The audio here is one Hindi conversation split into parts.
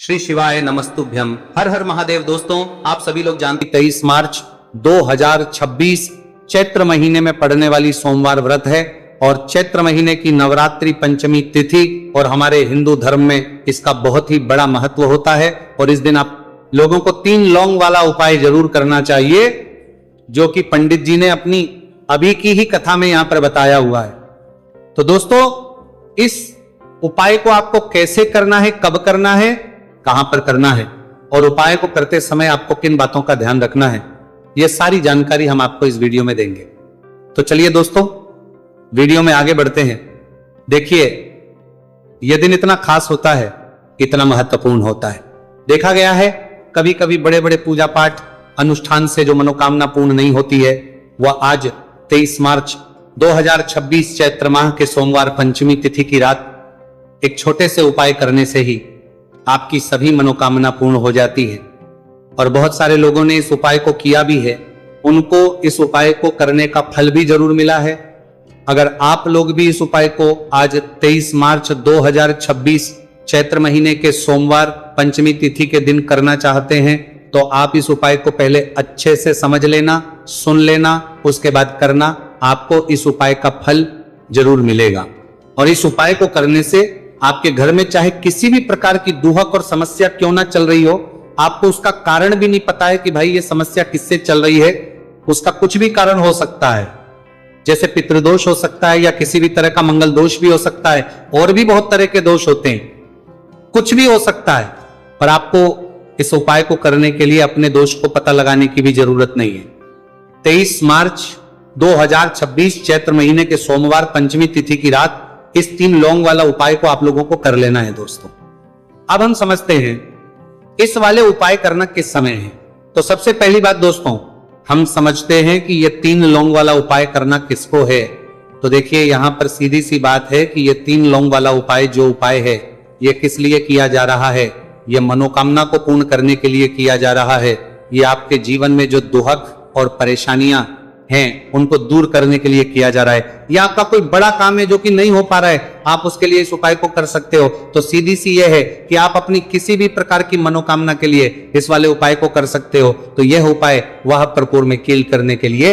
श्री शिवाय नमस्तुभ्यम। हर हर महादेव। दोस्तों, आप सभी लोग जानते 23 मार्च 2026 चैत्र महीने में पड़ने वाली सोमवार व्रत है और चैत्र महीने की नवरात्रि पंचमी तिथि और हमारे हिंदू धर्म में इसका बहुत ही बड़ा महत्व होता है। और इस दिन आप लोगों को 3 लौंग वाला उपाय जरूर करना चाहिए, जो कि पंडित जी ने अपनी अभी की ही कथा में यहां पर बताया हुआ है। तो दोस्तों, इस उपाय को आपको कैसे करना है, कब करना है, कहां पर करना है और उपाय को करते समय आपको किन बातों का ध्यान रखना है, यह सारी जानकारी हम आपको इस वीडियो में देंगे। तो चलिए दोस्तों, वीडियो में आगे बढ़ते हैं। देखिए, यह दिन इतना खास होता है, इतना महत्वपूर्ण होता है। देखा गया है कभी कभी बड़े बड़े पूजा पाठ अनुष्ठान से जो मनोकामना पूर्ण नहीं होती है, वह आज 23 मार्च 2026 चैत्र माह के सोमवार पंचमी तिथि की रात एक छोटे से उपाय करने से ही आपकी सभी मनोकामना पूर्ण हो जाती है। और बहुत सारे लोगों ने इस उपाय को किया भी है, उनको इस उपाय को करने का फल भी जरूर मिला है। अगर आप लोग भी इस उपाय को आज 23 मार्च 2026 चैत्र महीने के सोमवार पंचमी तिथि के दिन करना चाहते हैं, तो आप इस उपाय को पहले अच्छे से समझ लेना, सुन लेना, उसके बाद करना। आपको इस उपाय का फल जरूर मिलेगा। और इस उपाय को करने से आपके घर में चाहे किसी भी प्रकार की दुहक और समस्या क्यों ना चल रही हो, आपको उसका कारण भी नहीं पता है कि भाई ये समस्या किससे चल रही है, उसका कुछ भी कारण हो सकता है। जैसे पितृदोष हो सकता है या किसी भी तरह का मंगल दोष भी हो सकता है, और भी बहुत तरह के दोष होते हैं, कुछ भी हो सकता है। पर आपको इस उपाय को करने के लिए अपने दोष को पता लगाने की भी जरूरत नहीं है। 23 मार्च 2026 चैत्र महीने के सोमवार पंचमी तिथि की रात इस 3 लौंग वाला उपाय को आप लोगों को कर लेना है। दोस्तों, अब हम समझते हैं इस वाले उपाय करना किस समय है। तो सबसे पहली बात दोस्तों, हम समझते हैं कि ये 3 लौंग वाला उपाय करना किसको है। तो देखिए, यहां पर सीधी सी बात है कि ये 3 लौंग वाला उपाय जो उपाय है, ये किस लिए किया जा रहा है। ये मनोकामना को पूर्ण करने के लिए किया जा रहा है। ये आपके जीवन में जो दुहक और परेशानियां हैं, उनको दूर करने के लिए किया जा रहा है। या आपका कोई बड़ा काम है जो कि नहीं हो पा रहा है, आप उसके लिए इस उपाय को कर सकते हो। तो सीधी सी यह है कि आप अपनी किसी भी प्रकार की मनोकामना के लिए इस वाले उपाय को कर सकते हो। तो यह उपाय वह प्रपुर में कील करने के लिए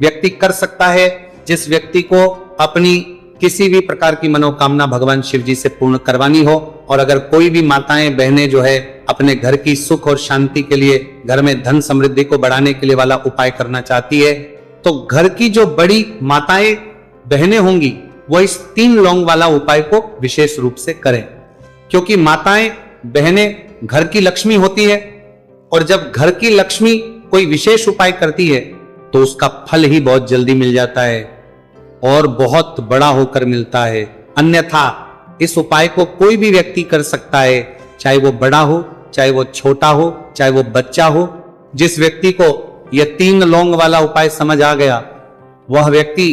व्यक्ति कर सकता है, जिस व्यक्ति को अपनी किसी भी प्रकार की मनोकामना भगवान शिव जी से पूर्ण करवानी हो। और अगर कोई भी माताएं बहनें जो है अपने घर की सुख और शांति के लिए, घर में धन समृद्धि को बढ़ाने के लिए वाला उपाय करना चाहती है, तो घर की जो बड़ी माताएं बहनें होंगी वो इस 3 लौंग वाला उपाय को विशेष रूप से करें। क्योंकि माताएं बहनें घर की लक्ष्मी होती है, और जब घर की लक्ष्मी कोई विशेष उपाय करती है तो उसका फल ही बहुत जल्दी मिल जाता है और बहुत बड़ा होकर मिलता है। अन्यथा इस उपाय को कोई भी व्यक्ति कर सकता है, चाहे वो बड़ा हो, चाहे वो छोटा हो, चाहे वो बच्चा हो। जिस व्यक्ति को यह 3 लौंग वाला उपाय समझ आ गया, वह व्यक्ति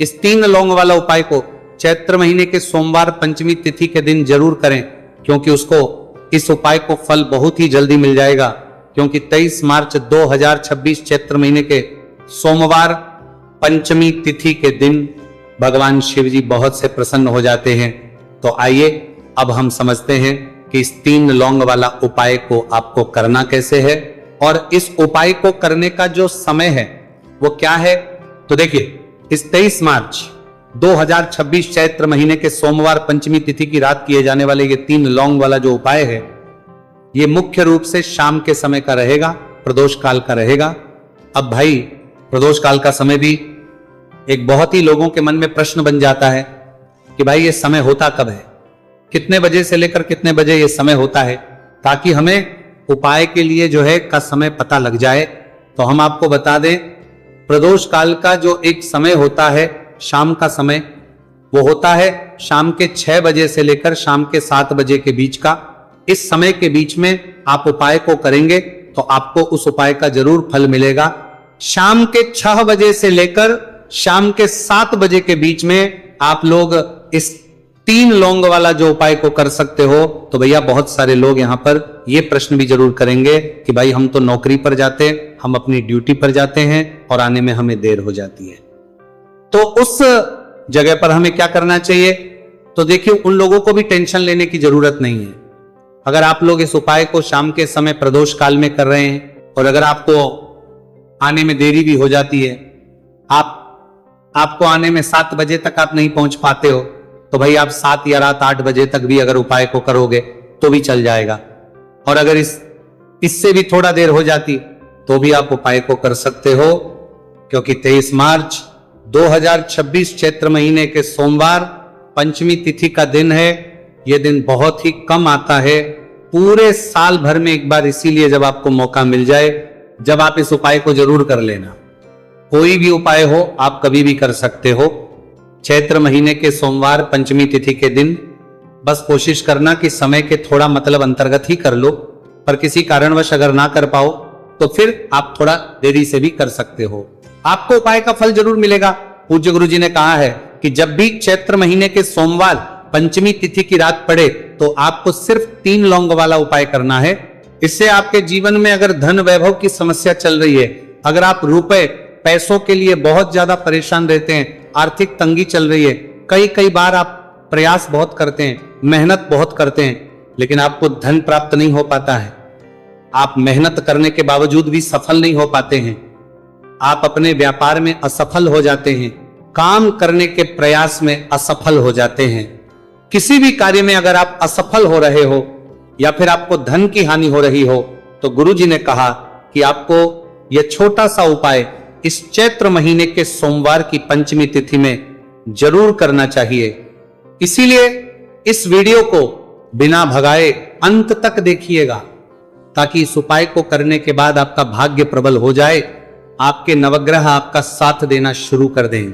इस 3 लौंग वाला उपाय को चैत्र महीने के सोमवार पंचमी तिथि के दिन जरूर करें, क्योंकि उसको इस उपाय को फल बहुत ही जल्दी मिल जाएगा। क्योंकि 23 मार्च 2026 चैत्र महीने के सोमवार पंचमी तिथि के दिन भगवान शिव जी बहुत से प्रसन्न हो जाते हैं। तो आइए अब हम समझते हैं कि इस 3 लौंग वाला उपाय को आपको करना कैसे है और इस उपाय को करने का जो समय है वो क्या है। तो देखिए, इस 23 मार्च 2026 चैत्र महीने के सोमवार पंचमी तिथि की रात किए जाने वाले ये 3 लौंग वाला जो उपाय है, ये मुख्य रूप से शाम के समय का रहेगा, प्रदोष काल का रहेगा। अब भाई, प्रदोष काल का समय भी एक बहुत ही लोगों के मन में प्रश्न बन जाता है कि भाई ये समय होता कब है, कितने बजे से लेकर कितने बजे ये समय होता है, ताकि हमें उपाय के लिए जो है का समय पता लग जाए। तो हम आपको बता दें, प्रदोष काल का जो एक समय होता है, शाम का समय, वो होता है शाम के 6 बजे से लेकर शाम के 7 बजे के बीच का। इस समय के बीच में आप उपाय को करेंगे तो आपको उस उपाय का जरूर फल मिलेगा। शाम के 6 बजे से लेकर शाम के 7 बजे के बीच में आप लोग इस 3 लौंग वाला जो उपाय को कर सकते हो। तो भैया, बहुत सारे लोग यहां पर ये प्रश्न भी जरूर करेंगे कि भाई हम तो नौकरी पर जाते, हम अपनी ड्यूटी पर जाते हैं और आने में हमें देर हो जाती है, तो उस जगह पर हमें क्या करना चाहिए। तो देखिए, उन लोगों को भी टेंशन लेने की जरूरत नहीं है। अगर आप लोग इस उपाय को शाम के समय प्रदोष काल में कर रहे हैं और अगर आपको आने में देरी भी हो जाती है, आपको आने में 7 बजे तक आप नहीं पहुंच पाते हो, तो भाई आप 7 या रात 8 बजे तक भी अगर उपाय को करोगे तो भी चल जाएगा। और अगर इससे भी थोड़ा देर हो जाती तो भी आप उपाय को कर सकते हो, क्योंकि 23 मार्च 2026 चैत्र महीने के सोमवार पंचमी तिथि का दिन है। यह दिन बहुत ही कम आता है पूरे साल भर में एक बार, इसीलिए जब आपको मौका मिल जाए, जब आप इस उपाय को जरूर कर लेना। कोई भी उपाय हो आप कभी भी कर सकते हो। चैत्र महीने के सोमवार पंचमी तिथि के दिन बस कोशिश करना कि समय के थोड़ा मतलब अंतर्गत ही कर लो, पर किसी कारणवश अगर ना कर पाओ तो फिर आप थोड़ा देरी से भी कर सकते हो। आपको उपाय का फल जरूर मिलेगा। पूज्य गुरु जी ने कहा है कि जब भी चैत्र महीने के सोमवार पंचमी तिथि की रात पड़े तो आपको सिर्फ 3 लौंग वाला उपाय करना है। इससे आपके जीवन में अगर धन वैभव की समस्या चल रही है, अगर आप रुपए पैसों के लिए बहुत ज्यादा परेशान रहते हैं, आर्थिक तंगी चल रही है, कई बार आप प्रयास बहुत करते हैं, मेहनत बहुत करते हैं, लेकिन आपको धन प्राप्त नहीं हो पाता है, आप मेहनत करने के बावजूद भी सफल नहीं हो पाते हैं, आप अपने व्यापार में असफल हो जाते हैं, काम करने के प्रयास में असफल हो जाते हैं, किसी भी कार्य में अगर आप असफल हो रहे हो या फिर आपको धन की हानि हो रही हो, तो गुरु जी ने कहा कि आपको यह छोटा सा उपाय इस चैत्र महीने के सोमवार की पंचमी तिथि में जरूर करना चाहिए। इसीलिए इस वीडियो को बिना भगाए अंत तक देखिएगा, ताकि इस उपाय को करने के बाद आपका भाग्य प्रबल हो जाए, आपके नवग्रह आपका साथ देना शुरू कर दें,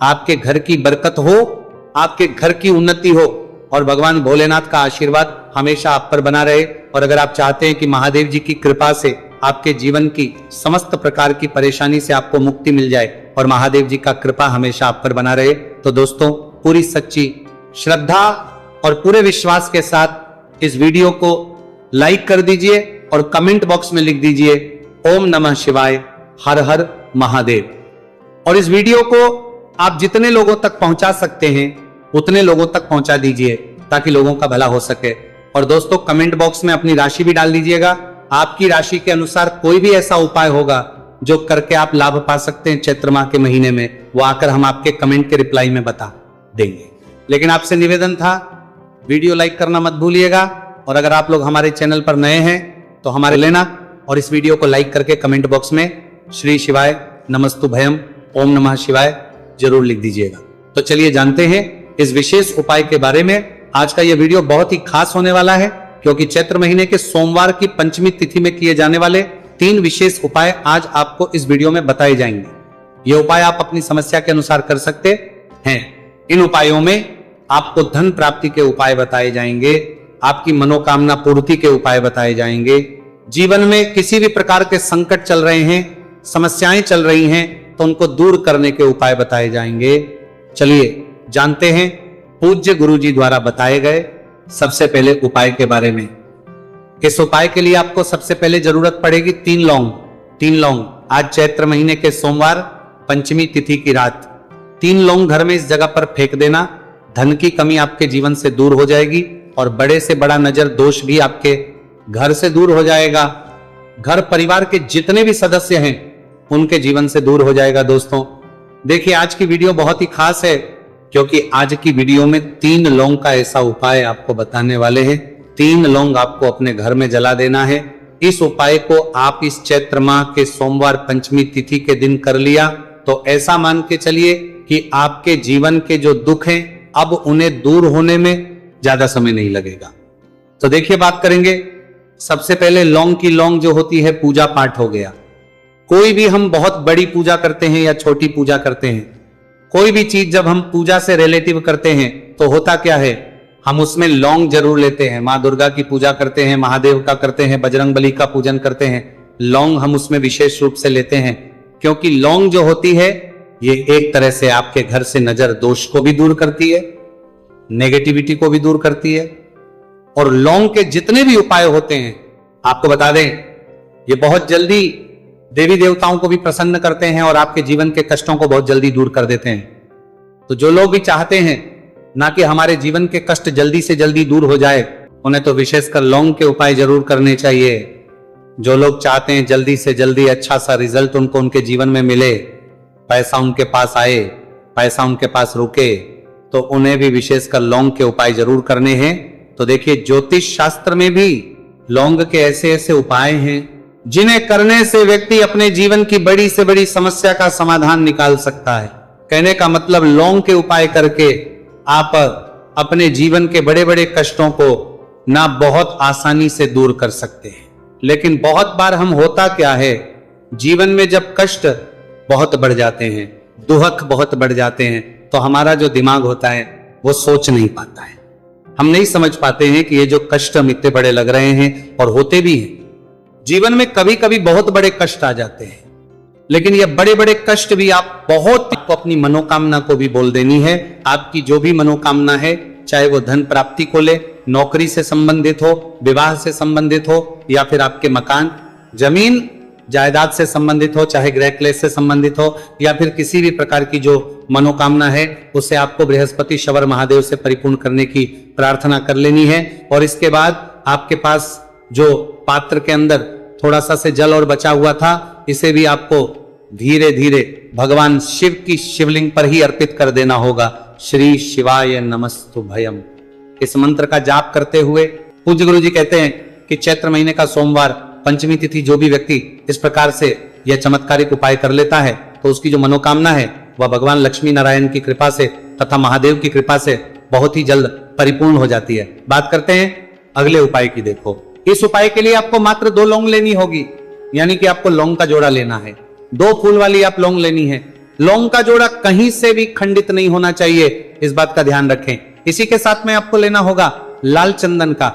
आपके घर की बरकत हो, आपके घर की उन्नति हो और भगवान भोलेनाथ का आशीर्वाद हमेशा आप पर बना रहे। और अगर आप चाहते हैं कि महादेव जी की कृपा से आपके जीवन की समस्त प्रकार की परेशानी से आपको मुक्ति मिल जाए और महादेव जी का कृपा हमेशा आप पर बना रहे, तो दोस्तों पूरी सच्ची श्रद्धा और पूरे विश्वास के साथ इस वीडियो को लाइक कर दीजिए और कमेंट बॉक्स में लिख दीजिए ओम नमः शिवाय, हर हर महादेव। और इस वीडियो को आप जितने लोगों तक पहुंचा सकते हैं उतने लोगों तक पहुंचा दीजिए, ताकि लोगों का भला हो सके। और दोस्तों कमेंट बॉक्स में अपनी राशि भी डाल दीजिएगा। आपकी राशि के अनुसार कोई भी ऐसा उपाय होगा जो करके आप लाभ पा सकते हैं चैत्र माह के महीने में, वो आकर हम आपके कमेंट के रिप्लाई में बता देंगे। लेकिन आपसे निवेदन था, वीडियो लाइक करना मत भूलिएगा। और अगर आप लोग हमारे चैनल पर नए हैं तो हमारे लेना और इस वीडियो को लाइक करके कमेंट बॉक्स में श्री शिवाय नमस्तु भयम ओम नमः शिवाय जरूर लिख दीजिएगा। तो चलिए जानते हैं इस विशेष उपाय के बारे में। आज का यह वीडियो बहुत ही खास होने वाला है, क्योंकि चैत्र महीने के सोमवार की पंचमी तिथि में किए जाने वाले 3 विशेष उपाय आज आपको इस वीडियो में बताए जाएंगे। ये उपाय आप अपनी समस्या के अनुसार कर सकते हैं। इन उपायों में आपको धन प्राप्ति के उपाय बताए जाएंगे, आपकी मनोकामना पूर्ति के उपाय बताए जाएंगे, जीवन में किसी भी प्रकार के संकट चल रहे हैं, समस्याएं चल रही हैं, तो उनको दूर करने के उपाय बताए जाएंगे। चलिए जानते हैं पूज्य गुरु जी द्वारा बताए गए सबसे पहले उपाय के बारे में। इस उपाय के लिए आपको सबसे पहले जरूरत पड़ेगी 3 लौंग। 3 लौंग आज चैत्र महीने के सोमवार पंचमी तिथि की रात 3 लौंग घर में इस जगह पर फेंक देना। धन की कमी आपके जीवन से दूर हो जाएगी और बड़े से बड़ा नजर दोष भी आपके घर से दूर हो जाएगा। घर परिवार के जितने भी सदस्य हैं उनके जीवन से दूर हो जाएगा। दोस्तों देखिए आज की वीडियो बहुत ही खास है, क्योंकि आज की वीडियो में 3 लौंग का ऐसा उपाय आपको बताने वाले हैं। 3 लौंग आपको अपने घर में जला देना है। इस उपाय को आप इस चैत्र माह के सोमवार पंचमी तिथि के दिन कर लिया तो ऐसा मान के चलिए कि आपके जीवन के जो दुख हैं अब उन्हें दूर होने में ज्यादा समय नहीं लगेगा। तो देखिए बात करेंगे। सबसे पहले लौंग की लौंग जो होती है पूजा पाठ हो गया। कोई भी हम बहुत बड़ी पूजा करते हैं या छोटी पूजा करते हैं, कोई भी चीज जब हम पूजा से रिलेटिव करते हैं तो होता क्या है, हम उसमें लौंग जरूर लेते हैं। माँ दुर्गा की पूजा करते हैं, महादेव का करते हैं, बजरंग बली का पूजन करते हैं, लौंग हम उसमें विशेष रूप से लेते हैं, क्योंकि लौंग जो होती है ये एक तरह से आपके घर से नजर दोष को भी दूर करती है, नेगेटिविटी को भी दूर करती है। और लौंग के जितने भी उपाय होते हैं आपको बता दें, ये बहुत जल्दी देवी देवताओं को भी प्रसन्न करते हैं और आपके जीवन के कष्टों को बहुत जल्दी दूर कर देते हैं। तो जो लोग भी चाहते हैं ना कि हमारे जीवन के कष्ट जल्दी से जल्दी दूर हो जाए, उन्हें तो विशेषकर लौंग के उपाय जरूर करने चाहिए। जो लोग चाहते हैं जल्दी से जल्दी अच्छा सा रिजल्ट उनको उनके जीवन में मिले, पैसा उनके पास आए, पैसा उनके पास रुके, तो उन्हें भी विशेषकर लौंग के उपाय जरूर करने हैं। तो देखिए, ज्योतिष शास्त्र में भी लौंग के ऐसे ऐसे उपाय हैं जिन्हें करने से व्यक्ति अपने जीवन की बड़ी से बड़ी समस्या का समाधान निकाल सकता है। कहने का मतलब, लौंग के उपाय करके आप अपने जीवन के बड़े बड़े कष्टों को ना बहुत आसानी से दूर कर सकते हैं। लेकिन बहुत बार हम होता क्या है, जीवन में जब कष्ट बहुत बढ़ जाते हैं, दुहक बहुत बढ़ जाते हैं, तो हमारा जो दिमाग होता है वो सोच नहीं पाता है। हम नहीं समझ पाते हैं कि ये जो कष्ट हम इतने बड़े लग रहे हैं, और होते भी हैं। जीवन में कभी कभी बहुत बड़े कष्ट आ जाते हैं, लेकिन ये बड़े बड़े कष्ट भी आपको अपनी मनोकामना को भी बोल देनी है। आपकी जो भी मनोकामना है, चाहे वो धन प्राप्ति को ले, नौकरी से संबंधित हो, विवाह से संबंधित हो, या फिर आपके मकान जमीन जायदाद से संबंधित हो, चाहे गृह क्लेश से संबंधित हो, या फिर किसी भी प्रकार की जो मनोकामना है, उसे आपको बृहस्पति शवर महादेव से परिपूर्ण करने की प्रार्थना कर लेनी है। और इसके बाद आपके पास जो पात्र के अंदर थोड़ा सा से जल और बचा हुआ था, इसे भी आपको धीरे धीरे भगवान शिव की शिवलिंग पर ही अर्पित कर देना होगा। श्री शिवाय नमस्तुभयम, इस मंत्र का जाप करते हुए पूज्य गुरु जी कहते हैं कि चैत्र महीने का सोमवार पंचमी तिथि जो भी व्यक्ति इस प्रकार से यह चमत्कारिक उपाय कर लेता है, तो उसकी जो मनोकामना है वह भगवान लक्ष्मी नारायण की कृपा से तथा महादेव की कृपा से बहुत ही जल्द परिपूर्ण हो जाती है। बात करते हैं अगले उपाय की। देखो, इस उपाय के लिए आपको मात्र 2 लौंग लेनी होगी, यानी कि आपको लौंग का जोड़ा लेना है। 2 फूल वाली आप लौंग लेनी है। लौंग का जोड़ा कहीं से भी खंडित नहीं होना चाहिए, इस बात का ध्यान रखें। इसी के साथ में आपको लेना होगा लाल चंदन का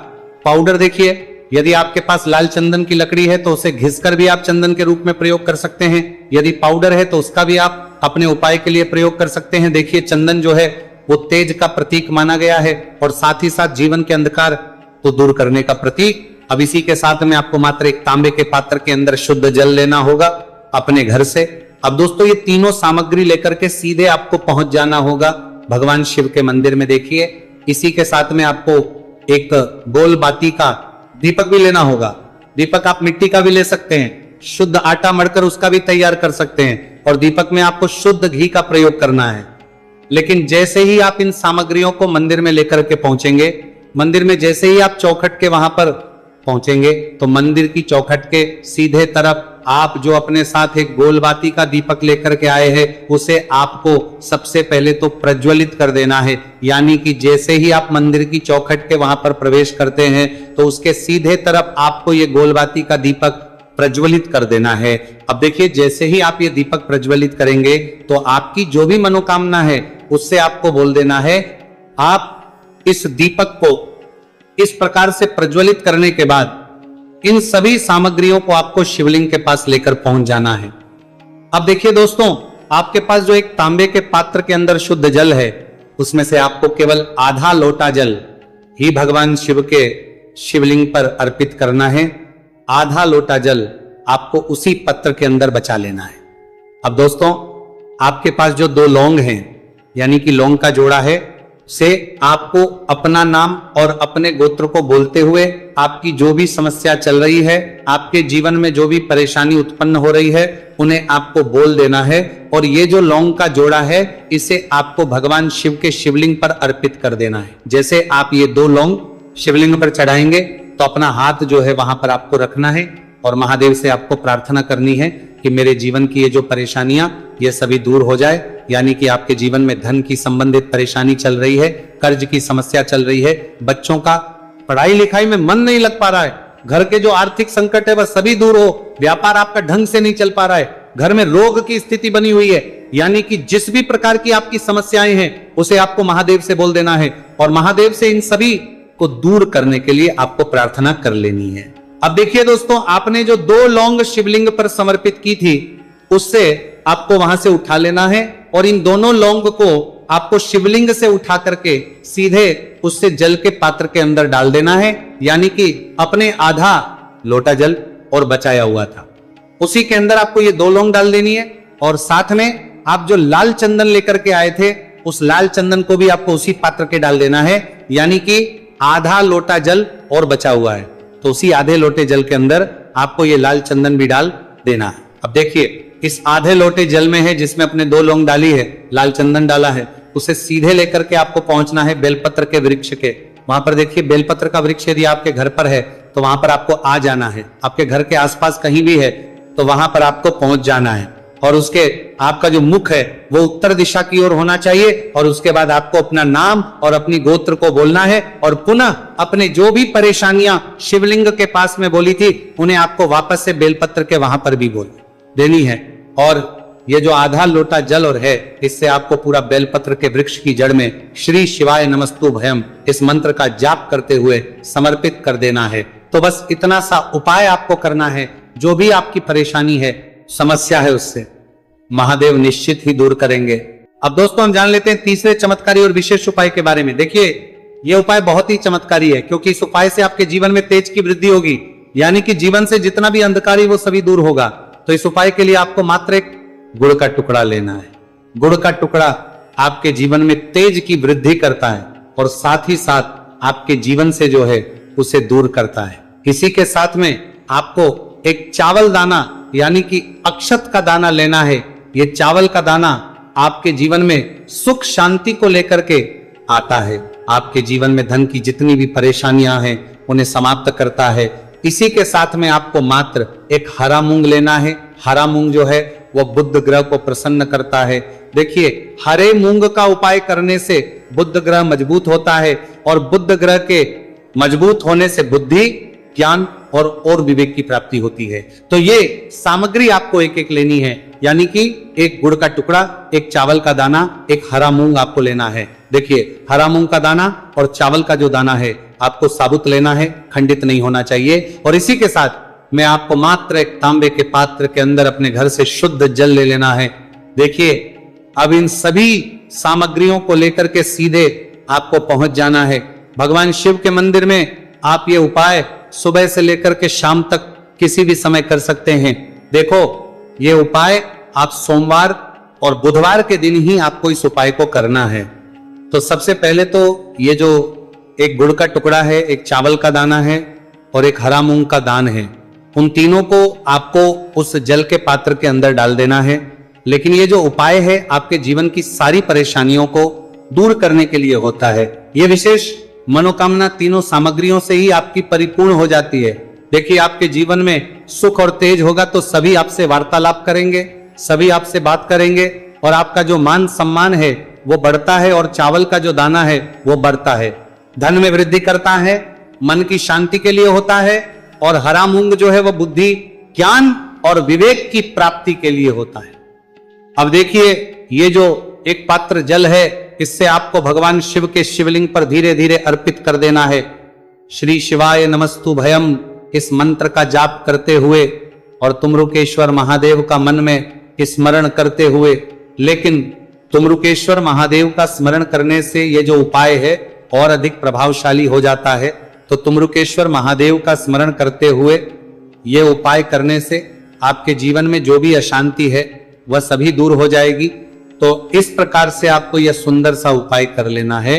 पाउडर। देखिए, यदि आपके पास लाल चंदन की लकड़ी है तो उसे घिसकर भी आप चंदन के रूप में प्रयोग कर सकते हैं। यदि पाउडर है तो उसका भी आप अपने उपाय के लिए प्रयोग कर सकते हैं। देखिए, चंदन जो है वो तेज का प्रतीक माना गया है, और साथ ही साथ जीवन के अंधकार को दूर करने का प्रतीक। अब इसी के साथ में आपको मात्र एक तांबे के पात्र के अंदर शुद्ध जल लेना होगा अपने घर से। अब दोस्तों, ये तीनों सामग्री लेकर के सीधे आपको पहुंच जाना होगा भगवान शिव के मंदिर में। देखिए, इसी के साथ में आपको एक गोल बाती का दीपक भी लेना होगा। दीपक आप मिट्टी का भी ले सकते हैं, शुद्ध आटा मढ़कर उसका भी तैयार कर सकते हैं, और दीपक में आपको शुद्ध घी का प्रयोग करना है। लेकिन जैसे ही आप इन सामग्रियों को मंदिर में लेकर के पहुंचेंगे, मंदिर में जैसे ही आप चौखट के वहां पर पहुंचेंगे, तो मंदिर की चौखट के सीधे तरफ आप जो अपने साथ एक गोलबाती का दीपक लेकर के आए हैं, उसे आपको सबसे पहले तो प्रज्वलित कर देना है। यानी कि जैसे ही आप मंदिर की चौखट के वहां पर प्रवेश करते हैं, तो उसके सीधे तरफ आपको ये गोलबाती का दीपक प्रज्वलित कर देना है। अब देखिए, जैसे ही आप ये दीपक प्रज्वलित करेंगे, तो आपकी जो भी मनोकामना है उससे आपको बोल देना है। आप इस दीपक को इस प्रकार से प्रज्वलित करने के बाद इन सभी सामग्रियों को आपको शिवलिंग के पास लेकर पहुंच जाना है। अब देखिए दोस्तों, आपके पास जो एक तांबे के पात्र के अंदर शुद्ध जल है, उसमें से आपको केवल आधा लोटा जल ही भगवान शिव के शिवलिंग पर अर्पित करना है। आधा लोटा जल आपको उसी पत्र के अंदर बचा लेना है। अब दोस्तों, आपके पास जो 2 लौंग हैं, यानी कि लौंग का जोड़ा है, से आपको अपना नाम और अपने गोत्र को बोलते हुए आपकी जो भी समस्या चल रही है, आपके जीवन में जो भी परेशानी उत्पन्न हो रही है, उन्हें आपको बोल देना है। और ये जो लौंग का जोड़ा है, इसे आपको भगवान शिव के शिवलिंग पर अर्पित कर देना है। जैसे आप ये 2 लौंग शिवलिंग पर चढ़ाएंगे, तो अपना हाथ जो है वहां पर आपको रखना है, और महादेव से आपको प्रार्थना करनी है कि मेरे जीवन की ये जो परेशानियां ये सभी दूर हो जाए। यानी कि आपके जीवन में धन की संबंधित परेशानी चल रही है, कर्ज की समस्या चल रही है, बच्चों का पढ़ाई लिखाई में मन नहीं लग पा रहा है, घर के जो आर्थिक संकट है वह सभी दूर हो, व्यापार आपका ढंग से नहीं चल पा रहा है, घर में रोग की स्थिति बनी हुई है, यानी कि जिस भी प्रकार की आपकी समस्याएं हैं उसे आपको महादेव से बोल देना है, और महादेव से इन सभी को दूर करने के लिए आपको प्रार्थना कर लेनी है। अब देखिए दोस्तों, आपने जो 2 लौंग शिवलिंग पर समर्पित की थी, उससे आपको वहां से उठा लेना है, और इन दोनों लौंग को आपको शिवलिंग से उठा करके सीधे उससे जल के पात्र के अंदर डाल देना है। यानी कि अपने आधा लोटा जल और बचाया हुआ था, उसी के अंदर आपको ये 2 लौंग डाल देनी है, और साथ में आप जो लाल चंदन लेकर के आए थे, उस लाल चंदन को भी आपको उसी पात्र के डाल देना है। यानी कि आधा लोटा जल और बचा हुआ है, तो उसी आधे लोटे जल के अंदर आपको ये लाल चंदन भी डाल देना है। अब देखिए इस आधे लोटे जल में है जिसमें अपने 2 लौंग डाली है, लाल चंदन डाला है, उसे सीधे लेकर के आपको पहुंचना है बेलपत्र के वृक्ष के। वहां पर देखिए बेलपत्र का वृक्ष यदि आपके घर पर है तो वहां पर आपको आ जाना है। आपके घर के आसपास कहीं भी है तो वहां पर आपको पहुंच जाना है, और उसके आपका जो मुख है वो उत्तर दिशा की ओर होना चाहिए, और उसके बाद आपको अपना नाम और अपनी गोत्र को बोलना है, और पुनः अपने जो भी परेशानियां शिवलिंग के पास में बोली थी उन्हें आपको वापस से बेलपत्र के वहां पर भी बोल देनी है। और ये जो आधा लोटा जल और है इससे आपको पूरा बेलपत्र के वृक्ष की जड़ में श्री शिवाय नमस्तुभयम इस मंत्र का जाप करते हुए समर्पित कर देना है। तो बस इतना सा उपाय आपको करना है, जो भी आपकी परेशानी है, समस्या है, उससे महादेव निश्चित ही दूर करेंगे। अब दोस्तों हम जान लेते हैं तीसरे चमत्कारी और विशेष उपाय के बारे में। देखिए यह उपाय बहुत ही चमत्कारी है, क्योंकि इस उपाय से आपके जीवन में तेज की वृद्धि होगी, यानी कि जीवन से जितना भी अंधकारी वो सभी दूर होगा। तो इस उपाय के लिए आपको मात्र एक गुड़ का टुकड़ा लेना है। गुड़ का टुकड़ा आपके जीवन में तेज की वृद्धि करता है और साथ ही साथ आपके जीवन से जो है उसे दूर करता है। इसी के साथ में आपको एक चावल दाना यानी कि अक्षत का दाना लेना है। ये चावल का दाना आपके जीवन में सुख शांति को लेकर के आता है, आपके जीवन में धन की जितनी भी परेशानियां हैं उन्हें समाप्त करता है। इसी के साथ में आपको मात्र एक हरा मूंग लेना है। हरा मूंग जो है वो बुध ग्रह को प्रसन्न करता है। देखिए हरे मूंग का उपाय करने से बुध ग्रह मजबूत होता है, और बुध ग्रह के मजबूत होने से बुद्धि, ज्ञान और विवेक की प्राप्ति होती है। तो ये सामग्री आपको एक एक लेनी है, यानी कि एक गुड़ का टुकड़ा, एक चावल का दाना, एक हरा मूंग आपको लेना है। देखिए हरा मूंग का दाना और चावल का जो दाना है आपको साबुत लेना है, खंडित नहीं होना चाहिए। और इसी के साथ में आपको मात्र एक तांबे के पात्र के अंदर अपने घर से शुद्ध जल ले लेना है। देखिए अब इन सभी सामग्रियों को लेकर के सीधे आपको पहुंच जाना है भगवान शिव के मंदिर में। आप ये उपाय सुबह से लेकर के शाम तक किसी भी समय कर सकते हैं। देखो ये उपाय आप सोमवार और बुधवार के दिन ही आपको इस उपाय को करना है। तो सबसे पहले तो ये जो एक गुड़ का टुकड़ा है, एक चावल का दाना है और एक हरा मूंग का दान है, उन तीनों को आपको उस जल के पात्र के अंदर डाल देना है। लेकिन ये जो उपाय है आपके जीवन की सारी परेशानियों को दूर करने के लिए होता है। ये विशेष मनोकामना तीनों सामग्रियों से ही आपकी परिपूर्ण हो जाती है। देखिए आपके जीवन में सुख और तेज होगा तो सभी आपसे वार्तालाप करेंगे, सभी आपसे बात करेंगे, और आपका जो मान सम्मान है वो बढ़ता है, और चावल का जो दाना है वो बढ़ता है। धन में वृद्धि करता है, मन की शांति के लिए होता है, और हरा मूंग जो है वो बुद्धि, ज्ञान और विवेक की प्राप्ति के लिए होता है। अब देखिए ये जो एक पात्र जल है इससे आपको भगवान शिव के शिवलिंग पर धीरे धीरे अर्पित कर देना है। श्री शिवाय नमस्तुभयम इस मंत्र का जाप करते हुए और तुमरुकेश्वर महादेव का मन में स्मरण करते हुए। लेकिन तुमरुकेश्वर महादेव का स्मरण करने से ये जो उपाय है और अधिक प्रभावशाली हो जाता है। तो तुमरुकेश्वर महादेव का स्मरण करते हुए ये उपाय करने से आपके जीवन में जो भी अशांति है वह सभी दूर हो जाएगी। तो इस प्रकार से आपको यह सुंदर सा उपाय कर लेना है।